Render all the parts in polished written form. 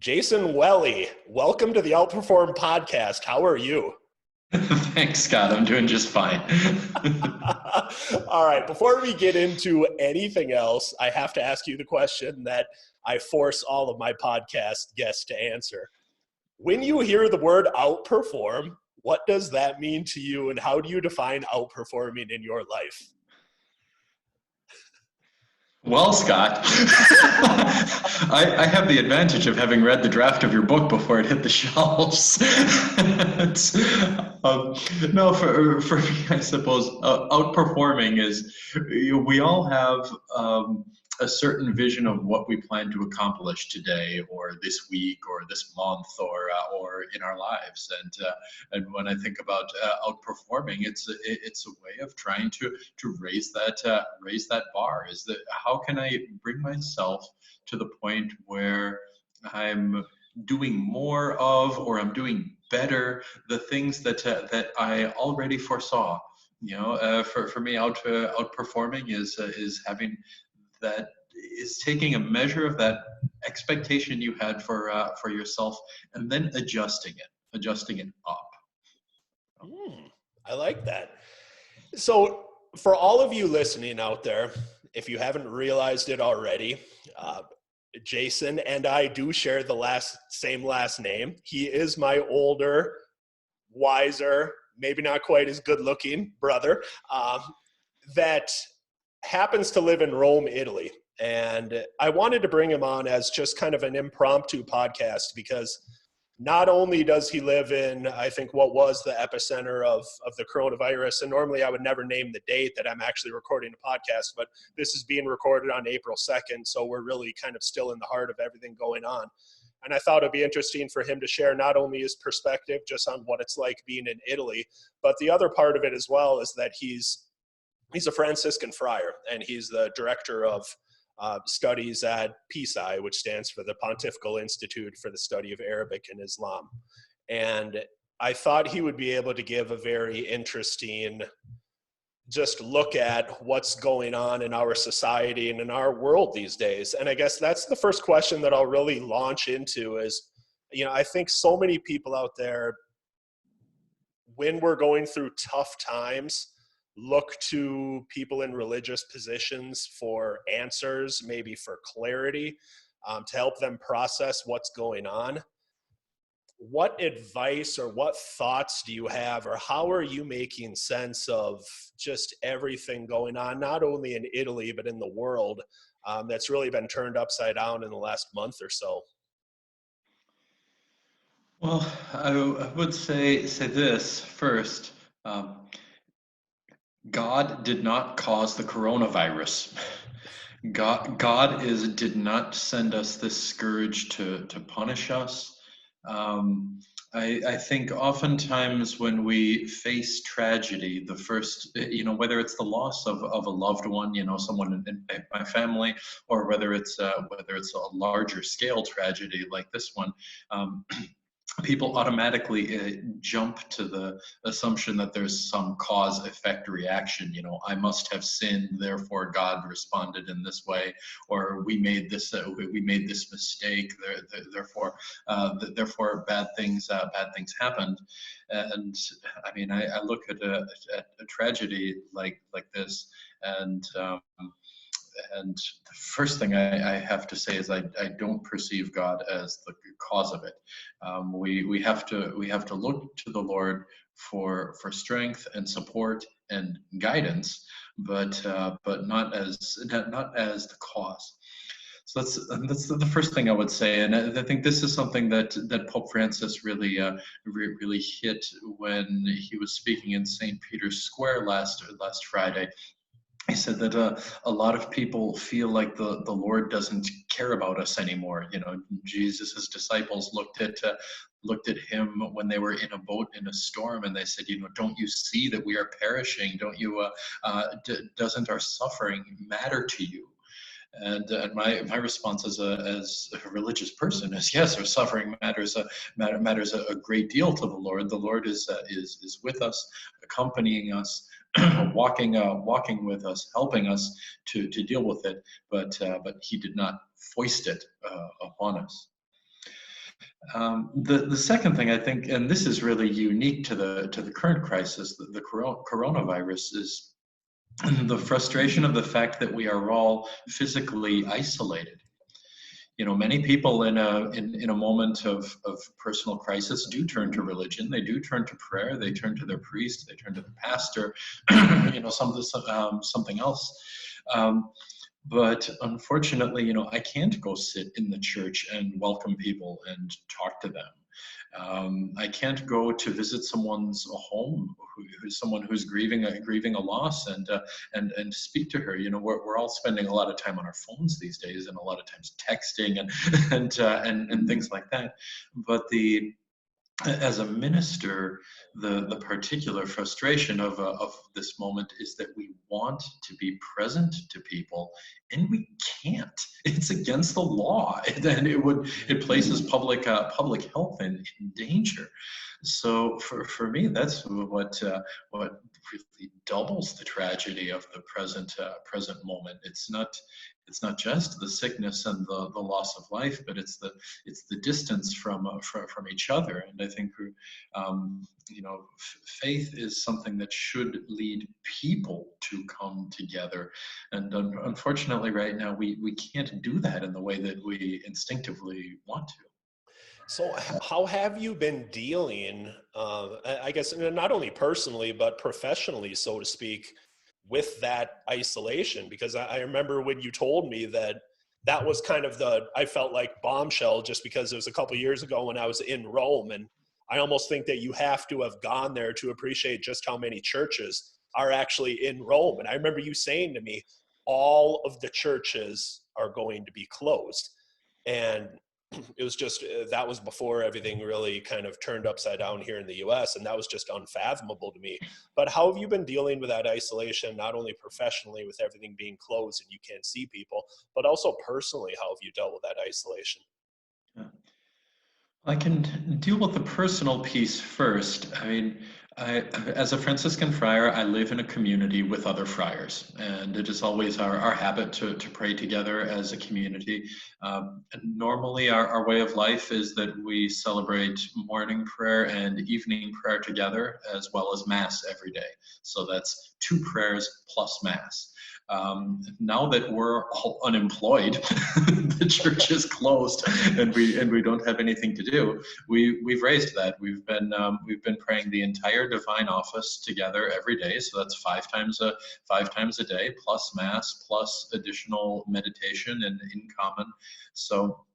Jason Welle, welcome to the OUTPERFORM podcast. How are you? Thanks, Scott. I'm doing just fine. All right, before we get into anything else, I have to ask you the question that I force all of my podcast guests to answer. When you hear the word outperform, what does that mean to you, and how do you define outperforming in your life? Well, Scott, I have the advantage of having read the draft of your book before it hit the shelves. No, for me, I suppose outperforming is we all have a certain vision of what we plan to accomplish today, or this week, or this month, or in our lives. And when I think about outperforming, it's a way of trying to raise that bar. Is that how can I bring myself to the point where I'm doing more of, or I'm doing better, the things that I already foresaw. For me, outperforming is having that, is taking a measure of that expectation you had for yourself, and then adjusting it up. I like that. So for all of you listening out there, if you haven't realized it already, Jason and I do share the same last name. He is my older, wiser, maybe not quite as good looking brother that happens to live in Rome, Italy. And I wanted to bring him on as just kind of an impromptu podcast because not only does he live in, I think, what was the epicenter of the coronavirus, and normally I would never name the date that I'm actually recording the podcast, but this is being recorded on April 2nd, so we're really kind of still in the heart of everything going on. And I thought it'd be interesting for him to share not only his perspective just on what it's like being in Italy, but the other part of it as well is that he's a Franciscan friar, and he's the director of studies at PSI, which stands for the Pontifical Institute for the Study of Arabic and Islam. And I thought he would be able to give a very interesting just look at what's going on in our society and in our world these days. And I guess that's the first question that I'll really launch into is, I think so many people out there, when we're going through tough times, look to people in religious positions for answers, maybe for clarity, to help them process what's going on. What advice or what thoughts do you have, or how are you making sense of just everything going on, not only in Italy, but in the world, that's really been turned upside down in the last month or so? Well, I would say this first. God did not cause the coronavirus. God did not send us this scourge to punish us. I think oftentimes when we face tragedy, the first, whether it's the loss of a loved one, someone in my family, or whether it's a larger scale tragedy like this one, people automatically jump to the assumption that there's some cause-effect reaction. I must have sinned, therefore God responded in this way, or we made this mistake, therefore bad things happened. And I mean, I look at a tragedy like this, and the first thing I have to say is I don't perceive God as the cause of it. We have to look to the Lord for strength and support and guidance, but not as the cause. So that's the first thing I would say, and I think this is something that Pope Francis really hit when he was speaking in St. Peter's Square last Friday. He said that a lot of people feel like the Lord doesn't care about us anymore. Jesus' disciples looked at him when they were in a boat in a storm, and they said, don't you see that we are perishing? Don't you? Doesn't our suffering matter to you? And my response as a religious person is, yes, our suffering matters a great deal to the Lord. The Lord is with us, accompanying us, walking with us, helping us to deal with it. But He did not foist it upon us. The second thing I think, and this is really unique to the current crisis, the coronavirus, is the frustration of the fact that we are all physically isolated. You know, many people in a moment of personal crisis do turn to religion. They do turn to prayer. They turn to their priest. They turn to their pastor. Something else. But unfortunately, I can't go sit in the church and welcome people and talk to them. I can't go to visit someone's home, who's someone who's grieving a loss, and speak to her. We're all spending a lot of time on our phones these days, and a lot of times texting and and things like that. But as a minister, the particular frustration of this moment is that we want to be present to people, and we can't. It's against the law, and it places public health in danger. So for me, that's what really doubles the tragedy of the present moment. It's not just the sickness and the loss of life, but it's the distance from each other. And I think faith is something that should lead people to come together. And unfortunately, right now we can't do that in the way that we instinctively want to. So, how have you been dealing, I guess, not only personally, but professionally, so to speak, with that isolation? Because I remember when you told me that was kind of I felt like bombshell, just because it was a couple years ago when I was in Rome. And I almost think that you have to have gone there to appreciate just how many churches are actually in Rome. And I remember you saying to me, all of the churches are going to be closed. And it was just that was before everything really kind of turned upside down here in the US, and that was just unfathomable to me. But how have you been dealing with that isolation, not only professionally with everything being closed and you can't see people, but also personally? How have you dealt with that isolation? Yeah. I can deal with the personal piece first. I mean, as a Franciscan friar, I live in a community with other friars, and it is always our habit to pray together as a community. And normally, our way of life is that we celebrate morning prayer and evening prayer together, as well as Mass every day. So that's 2 prayers plus Mass. Now that we're all unemployed, the church is closed, and we don't have anything to do. We've raised that. We've been praying the entire Divine Office together every day. So that's 5 times a day, plus Mass, plus additional meditation and in common. So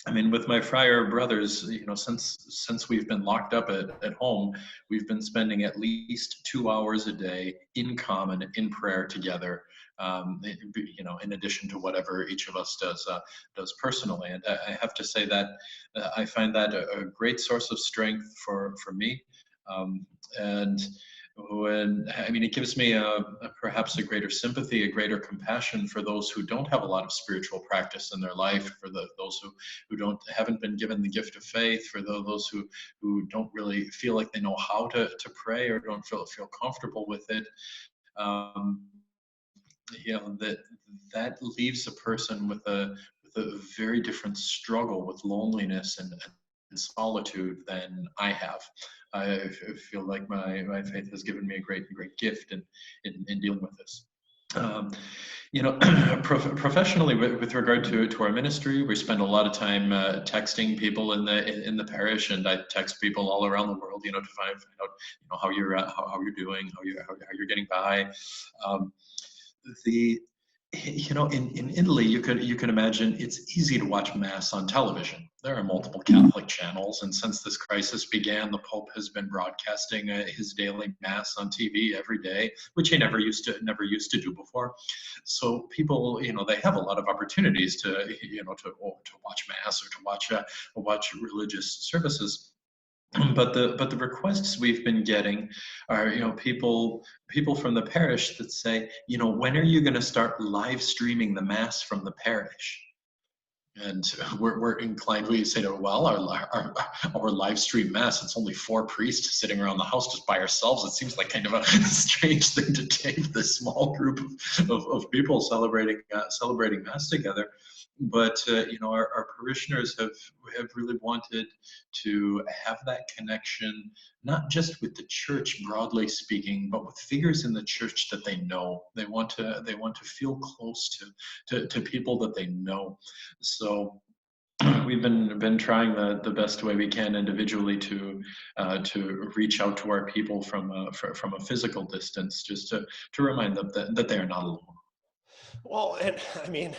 I mean, with my friar brothers, since we've been locked up at home, we've been spending at least 2 hours a day in common in prayer together. In addition to whatever each of us does personally, and I have to say that I find that a great source of strength for me, and it gives me perhaps a greater sympathy, a greater compassion for those who don't have a lot of spiritual practice in their life, for those who haven't been given the gift of faith, for those who don't really feel like they know how to pray, or don't feel comfortable with it. That leaves a person with a very different struggle with loneliness and solitude than I have. I feel like my faith has given me a great gift in dealing with this. Professionally, with regard to our ministry, we spend a lot of time texting people in the parish, and I text people all around the world, to find out how you're doing, how you're getting by. In Italy, you can imagine it's easy to watch Mass on television. There are multiple Catholic channels, and since this crisis began, the Pope has been broadcasting his daily Mass on TV every day, which he never used to do before. So people, they have a lot of opportunities to watch Mass or to watch religious services. But the requests we've been getting are people from the parish that say, when are you going to start live streaming the Mass from the parish? And we're inclined, we say to, well, our live stream Mass, it's only 4 priests sitting around the house just by ourselves. It seems like kind of a strange thing to take this small group of people celebrating Mass together. but our parishioners have really wanted to have that connection, not just with the church broadly speaking, but with figures in the church that they know. They want to feel close to people that they know. So we've been trying the best way we can individually to reach out to our people from a physical distance, just to remind them that they are not alone. Well, and I mean,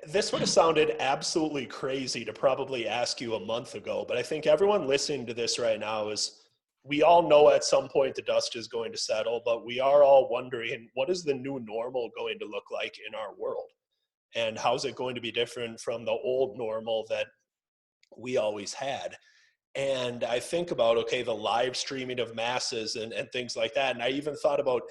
this would have sounded absolutely crazy to probably ask you a month ago, but I think everyone listening to this right now is, we all know at some point the dust is going to settle, but we are all wondering, what is the new normal going to look like in our world? And how's it going to be different from the old normal that we always had? And I think about, okay, the live streaming of masses and things like that. And I even thought about,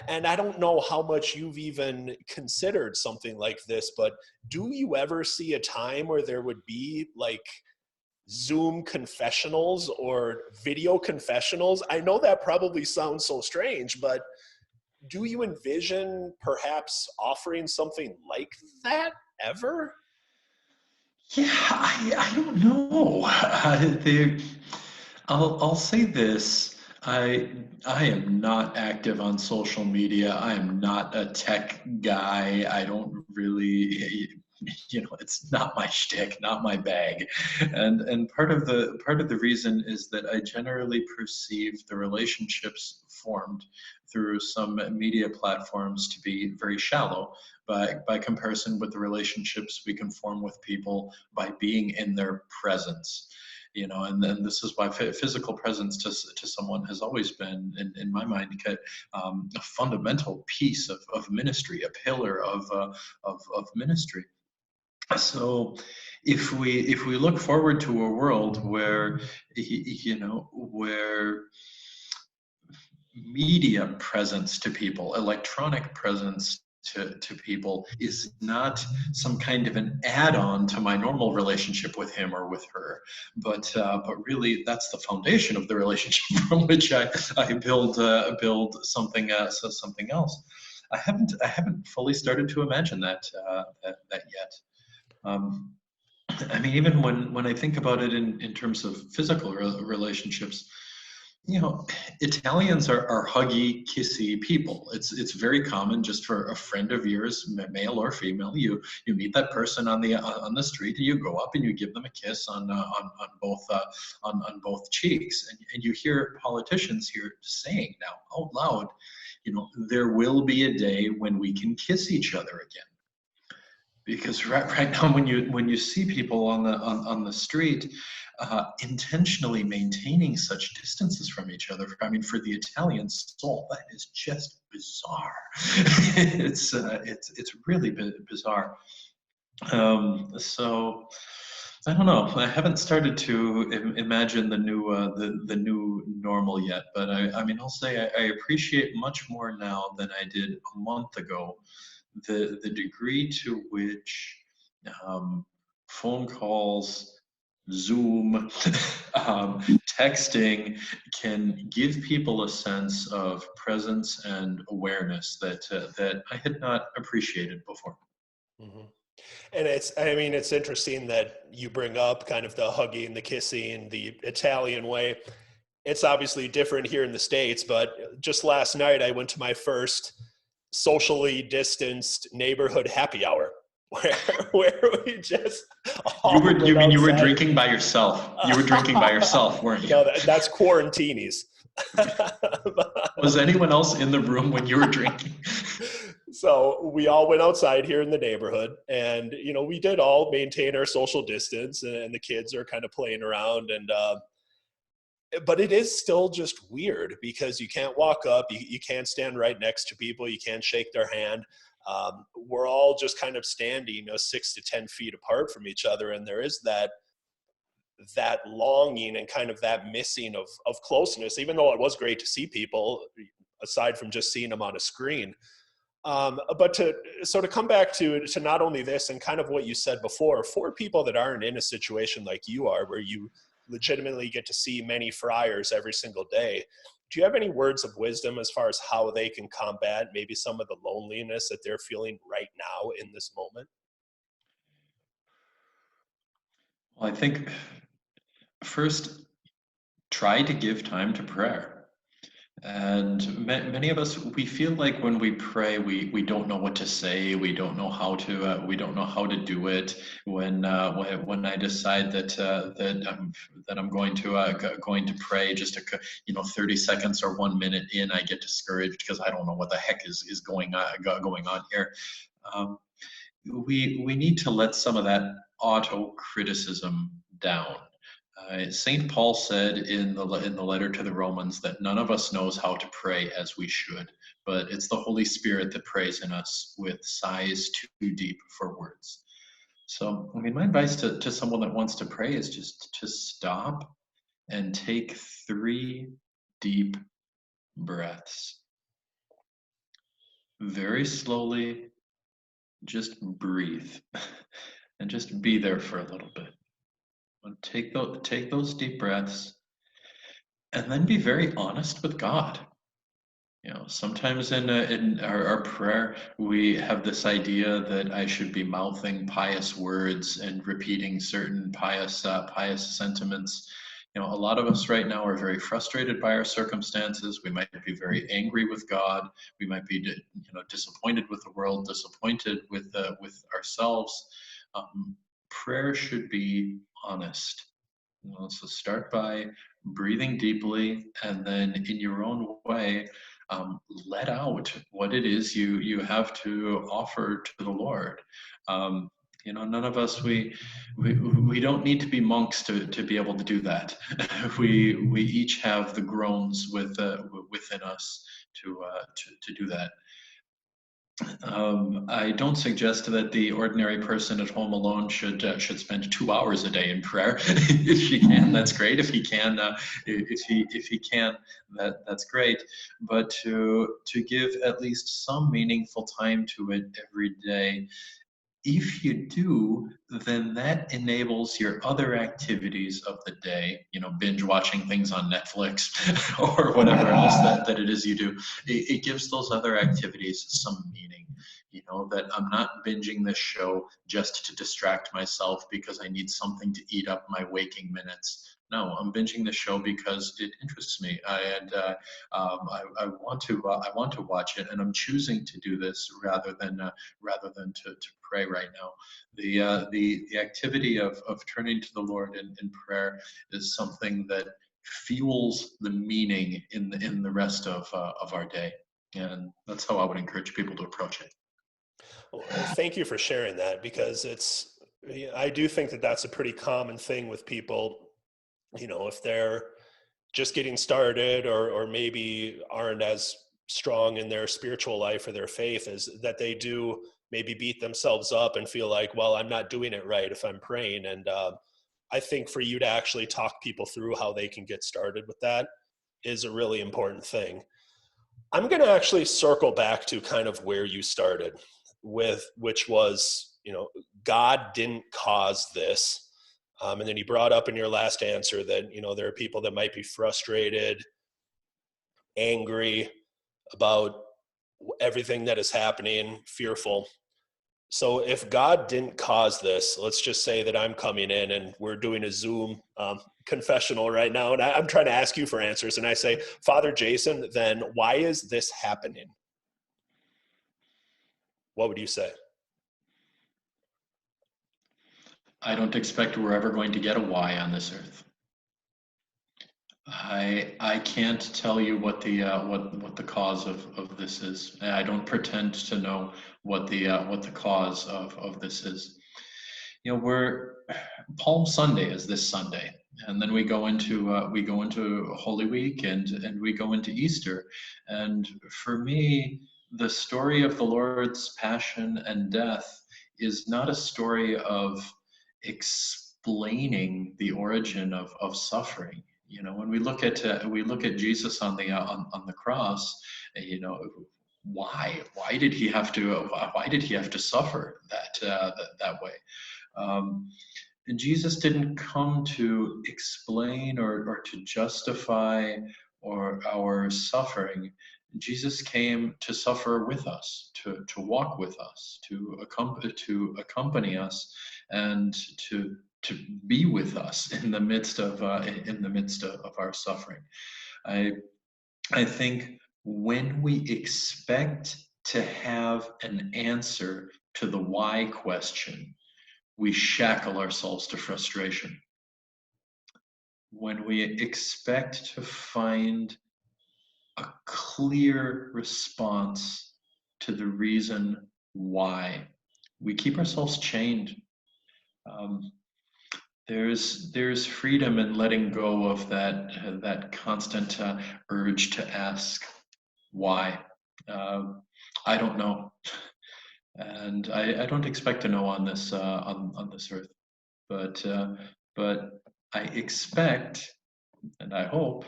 and I don't know how much you've even considered something like this, but do you ever see a time where there would be like Zoom confessionals or video confessionals? I know that probably sounds so strange, but do you envision perhaps offering something like that ever? Yeah, I don't know. I'll say this. I am not active on social media. I am not a tech guy. I don't really, it's not my shtick, not my bag. And part of the reason is that I generally perceive the relationships formed through some media platforms to be very shallow by comparison with the relationships we can form with people by being in their presence. And then this is why physical presence to someone has always been, in my mind, a fundamental piece of ministry, a pillar of ministry. So if we look forward to a world where media presence to people, electronic presence to people is not some kind of an add-on to my normal relationship with him or with her, but really that's the foundation of the relationship from which I build something else. I haven't fully started to imagine that yet. Um, I mean, even when I think about it in terms of physical relationships, you know, Italians are huggy, kissy people. It's very common just for a friend of yours, male or female. You meet that person on the street, and you go up and you give them a kiss on both cheeks. And you hear politicians here saying now out loud, there will be a day when we can kiss each other again. Because right now, when you see people on the street intentionally maintaining such distances from each other, I mean, for the Italian soul, that is just bizarre. It's really bizarre. So I don't know. I haven't started to imagine the new normal yet, but I mean, I'll say I appreciate much more now than I did a month ago the degree to which um, phone calls, Zoom, texting can give people a sense of presence and awareness that I had not appreciated before. Mhm. And I mean, it's interesting that you bring up kind of the hugging, the kissing, the Italian way. It's obviously different here in the States, but just last night I went to my first socially distanced neighborhood happy hour where we just You all were you went mean you were outside. drinking by yourself? You were drinking by yourself, weren't you? No, that's quarantinis. Was anyone else in the room when you were drinking? So we all went outside here in the neighborhood, and we did all maintain our social distance, and the kids are kind of playing around, and but it is still just weird because you can't walk up, you can't stand right next to people, you can't shake their hand. We're all just kind of standing 6 to 10 feet apart from each other, and there is that longing and kind of that missing of closeness, even though it was great to see people aside from just seeing them on a screen. But to come back to not only this and kind of what you said before, for people that aren't in a situation like you are, where you legitimately get to see many friars every single day, do you have any words of wisdom as far as how they can combat maybe some of the loneliness that they're feeling right now in this moment? Well, I think first, try to give time to prayer. And many of us, we feel like when we pray, we don't know what to say. We don't know how to do it. When I decide that I'm going to going to pray, just 30 seconds or 1 minute in, I get discouraged because I don't know what the heck is going on here. Um, we need to let some of that auto criticism down. Saint Paul said in the letter to the Romans that none of us knows how to pray as we should, but it's the Holy Spirit that prays in us with sighs too deep for words. So, I mean, my advice to someone that wants to pray is just to stop and take 3 deep breaths. Very slowly, just breathe and just be there for a little bit. Take those deep breaths and then be very honest with God. Sometimes in our prayer, we have this idea that I should be mouthing pious words and repeating certain pious sentiments. A lot of us right now are very frustrated by our circumstances. We might be very angry with God. We might be, disappointed with the world, disappointed with ourselves. Prayer should be honest. So start by breathing deeply, and then in your own way, let out what it is you have to offer to the Lord. None of us we don't need to be monks to be able to do that. We each have the groans within us to do that. I don't suggest that the ordinary person at home alone should spend 2 hours a day in prayer. If she can, that's great. If he can, if he can, that's great. But to give at least some meaningful time to it every day, if you do, then that enables your other activities of the day, binge watching things on Netflix or whatever else that it is you do. It gives those other activities some meaning, that I'm not binging this show just to distract myself because I need something to eat up my waking minutes. No, I'm binging the show because it interests me, I want to watch it, and I'm choosing to do this rather than to pray right now. The activity of turning to the Lord in prayer is something that fuels the meaning in the rest of our day, and that's how I would encourage people to approach it. Well, thank you for sharing that, because I do think that that's a pretty common thing with people. If they're just getting started, or maybe aren't as strong in their spiritual life or their faith, is that they do maybe beat themselves up and feel like, well, I'm not doing it right if I'm praying. And I think for you to actually talk people through how they can get started with that is a really important thing. I'm going to actually circle back to kind of where you started with, which was, God didn't cause this. And then you brought up in your last answer that, there are people that might be frustrated, angry about everything that is happening, fearful. So if God didn't cause this, let's just say that I'm coming in and we're doing a Zoom confessional right now, and I'm trying to ask you for answers. And I say, Father Jason, then why is this happening? What would you say? I don't expect we're ever going to get a why on this earth. I can't tell you what the cause of this is. I don't pretend to know what the cause of this is. We're Palm Sunday is this Sunday, and then we go into Holy Week, and we go into Easter. And for me, the story of the Lord's passion and death is not a story of explaining the origin of suffering. When we look at Jesus on the cross, why did he have to suffer that way? Um, Jesus didn't come to explain or to justify our suffering. Jesus came to suffer with us, to walk with us, to accompany us, and to be with us in the midst of our suffering. I think when we expect to have an answer to the why question, we shackle ourselves to frustration. When we expect to find a clear response to the reason why, we keep ourselves chained. Um, there's freedom in letting go of that constant urge to ask why. I don't know, and I don't expect to know on this on this earth, but I expect, and I hope,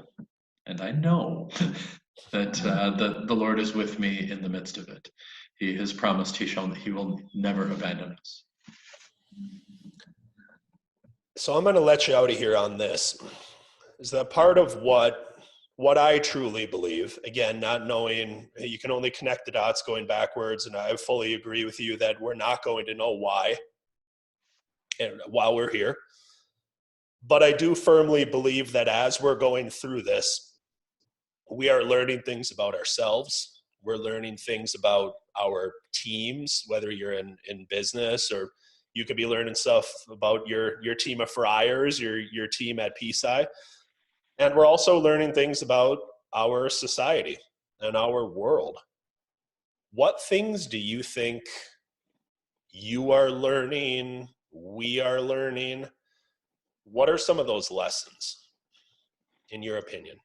and I know that the Lord is with me in the midst of it. He has promised he will never abandon us. So I'm going to let you out of here on this. Is that part of what I truly believe? Again, not knowing, you can only connect the dots going backwards, and I fully agree with you that we're not going to know why and while we're here. But I do firmly believe that as we're going through this, we are learning things about ourselves. We're learning things about our teams, whether you're in business, or you could be learning stuff about your team of friars, your team at PSI. And we're also learning things about our society and our world. What things do you think you are learning, we are learning? What are some of those lessons, in your opinion?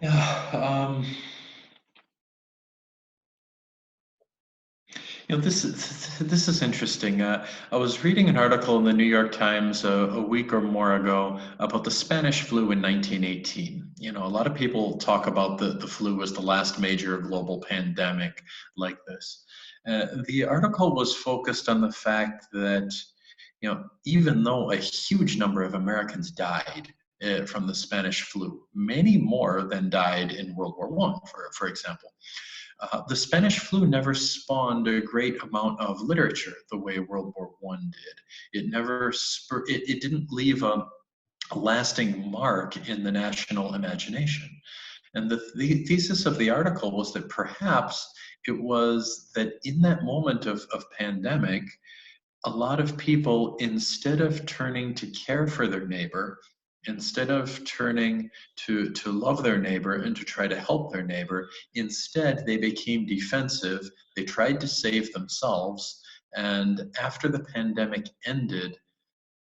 Yeah, this is interesting. I was reading an article in the New York Times a week or more ago about the Spanish flu in 1918. A lot of people talk about the flu as the last major global pandemic like this. The article was focused on the fact that, even though a huge number of Americans died from the Spanish flu, many more than died in World War I, for example. The Spanish flu never spawned a great amount of literature the way World War I did. It never it didn't leave a lasting mark in the national imagination. And the thesis of the article was that perhaps it was that in that moment of pandemic, a lot of people, instead of turning to care for their neighbor, instead of turning to love their neighbor and to try to help their neighbor, instead they became defensive. They tried to save themselves. And after the pandemic ended,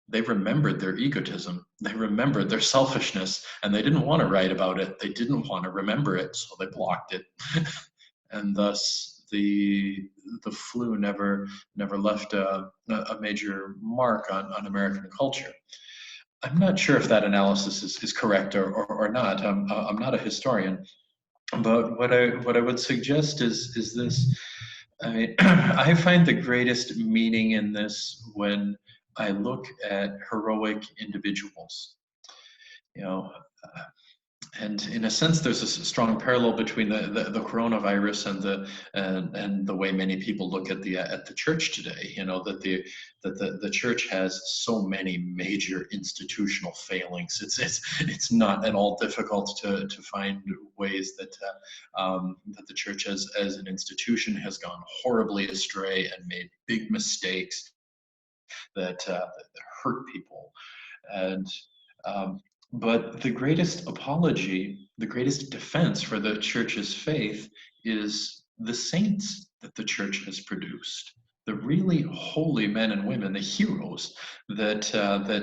they remembered their egotism. They remembered their selfishness, and they didn't want to write about it. They didn't want to remember it, so they blocked it. And thus the flu never left a major mark on American culture. I'm not sure if that analysis is correct or not. I'm not a historian, but what I would suggest is this. I find the greatest meaning in this when I look at heroic individuals. And in a sense, there's a strong parallel between the coronavirus and the way many people look at the church today. That the church has so many major institutional failings. It's not at all difficult to find ways that the church as an institution has gone horribly astray and made big mistakes that hurt people. And but the greatest apology, the greatest defense for the church's faith is the saints that the church has produced, the really holy men and women, the heroes that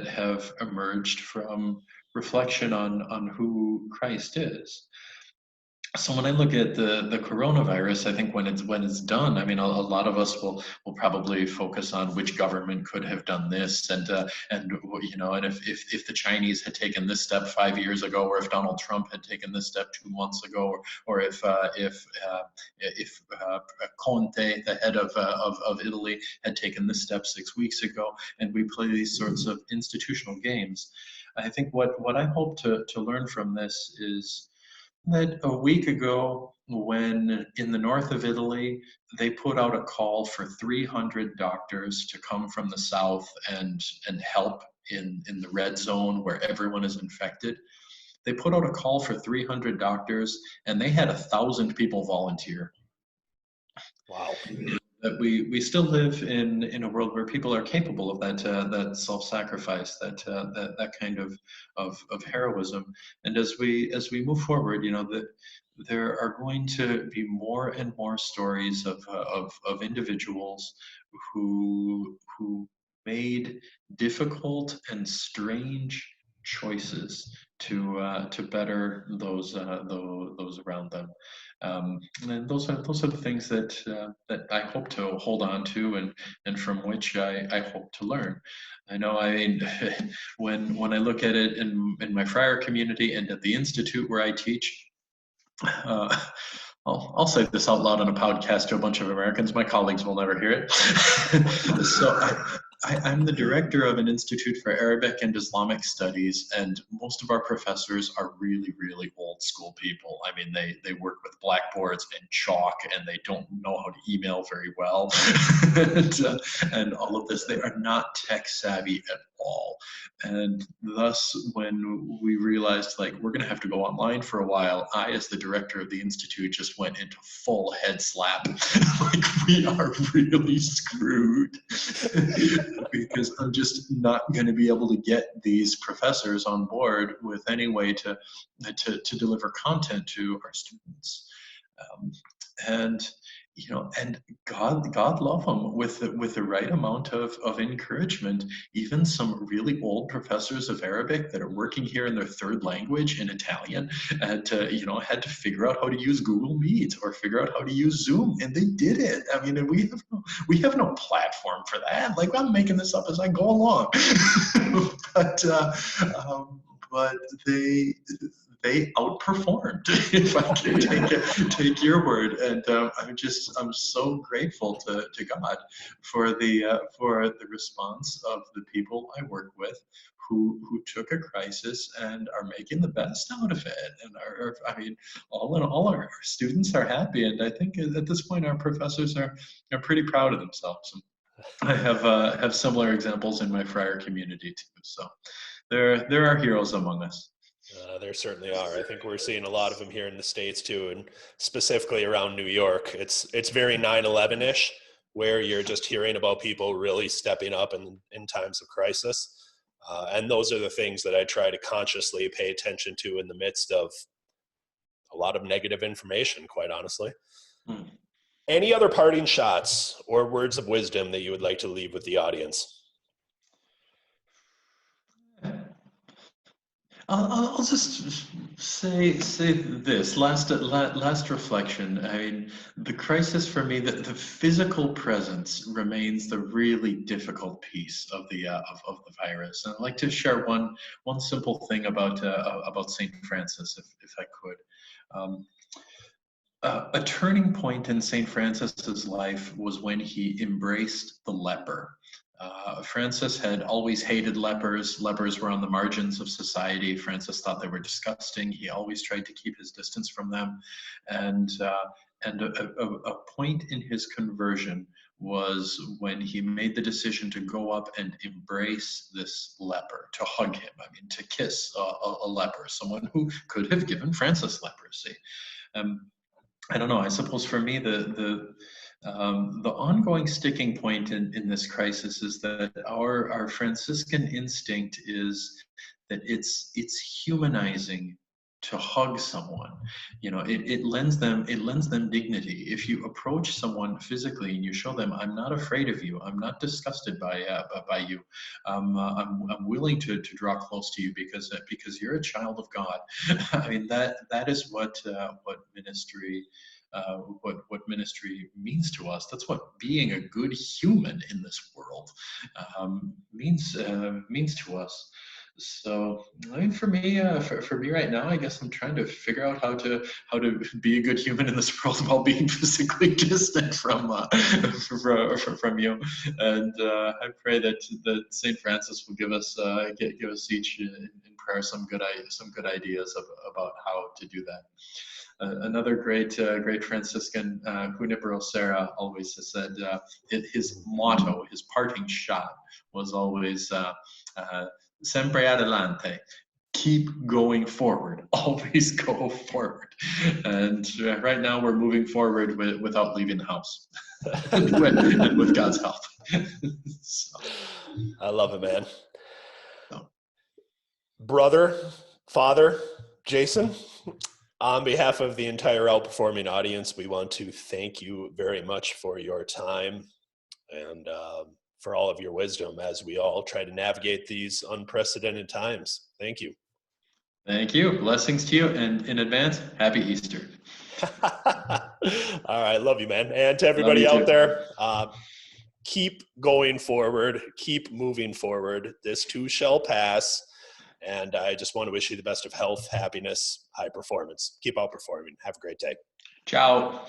have emerged from reflection on who Christ is. So when I look at the coronavirus, I think when it's done, I mean, a lot of us will probably focus on which government could have done this, and if the Chinese had taken this step 5 years ago, or if Donald Trump had taken this step 2 months ago, or if Conte, the head of Italy, had taken this step 6 weeks ago, and we play these sorts of institutional games. I think what I hope to learn from this is that a week ago, when in the north of Italy, they put out a call for 300 doctors to come from the south and help in the red zone where everyone is infected. They put out a call for 300 doctors, and they had 1,000 people volunteer. Wow. That we still live in a world where people are capable of that self-sacrifice, that kind of heroism. And as we move forward, there are going to be more and more stories of individuals who made difficult and strange choices to better those around them. And those are the things that I hope to hold on to, and from which I hope to learn. I know, I mean, when I look at it in my friar community and at the institute where I teach, uh, I'll say this out loud on a podcast to a bunch of Americans. My colleagues will never hear it. So I'm the director of an institute for Arabic and Islamic studies, and most of our professors are really, really old school people. I mean, they work with blackboards and chalk, and they don't know how to email very well, and all of this. They are not tech savvy at all. And thus, when we realized, like, we're going to have to go online for a while, I, as the director of the institute, just went into full head slap. Like, we are really screwed because I'm just not going to be able to get these professors on board with any way to deliver content to our students. And and God love them with the right amount of encouragement. Even some really old professors of Arabic that are working here in their third language in Italian had to figure out how to use Google Meet or figure out how to use Zoom, and they did it. I mean, and we have no platform for that. Like, I'm making this up as I go along, but they outperformed, if I can take your word. And I'm so grateful to God for the response of the people I work with who took a crisis and are making the best out of it. And I mean, all in all, our students are happy, and I think at this point our professors are pretty proud of themselves. And I have similar examples in my friar community too. So there are heroes among us. There certainly are. I think we're seeing a lot of them here in the States too, and specifically around New York. It's very 9/11-ish, where you're just hearing about people really stepping up in times of crisis. And those are the things that I try to consciously pay attention to in the midst of a lot of negative information, quite honestly. Hmm. Any other parting shots or words of wisdom that you would like to leave with the audience? I'll just say this last reflection. I mean, the crisis for me, the physical presence remains the really difficult piece of the of the virus. And I'd like to share one simple thing about Saint Francis, if I could. A turning point in Saint Francis's life was when he embraced the leper. Francis had always hated lepers. Lepers were on the margins of society. Francis thought they were disgusting. He always tried to keep his distance from them. And a point in his conversion was when he made the decision to go up and embrace this leper, to hug him. I mean, to kiss a leper, someone who could have given Francis leprosy. I don't know. I suppose for me, the ongoing sticking point in this crisis is that our Franciscan instinct is that it's humanizing to hug someone. It lends them dignity. If you approach someone physically and you show them, I'm not afraid of you, I'm not disgusted by you, I'm willing to draw close to you because you're a child of God. I mean, that is what ministry what ministry means to us. That's what being a good human in this world means to us. So I mean, for me right now, I guess I'm trying to figure out how to be a good human in this world while being physically distant from you. And I pray that Saint Francis will give us each in prayer some good ideas about how to do that. Another great Franciscan, Junipero Serra, always has said his motto, his parting shot, was always "Sempre adelante." Keep going forward. Always go forward. And right now we're moving forward without leaving the house, and with God's help. So, I love it, man. so. Brother, Father, Jason, on behalf of the entire Outperforming audience, we want to thank you very much for your time and for all of your wisdom as we all try to navigate these unprecedented times. Thank you. Thank you. Blessings to you. And in advance, happy Easter. All right. Love you, man. And to Love everybody you out too. there, keep going forward, keep moving forward. This too shall pass. And I just want to wish you the best of health, happiness, high performance. Keep outperforming. Have a great day. Ciao.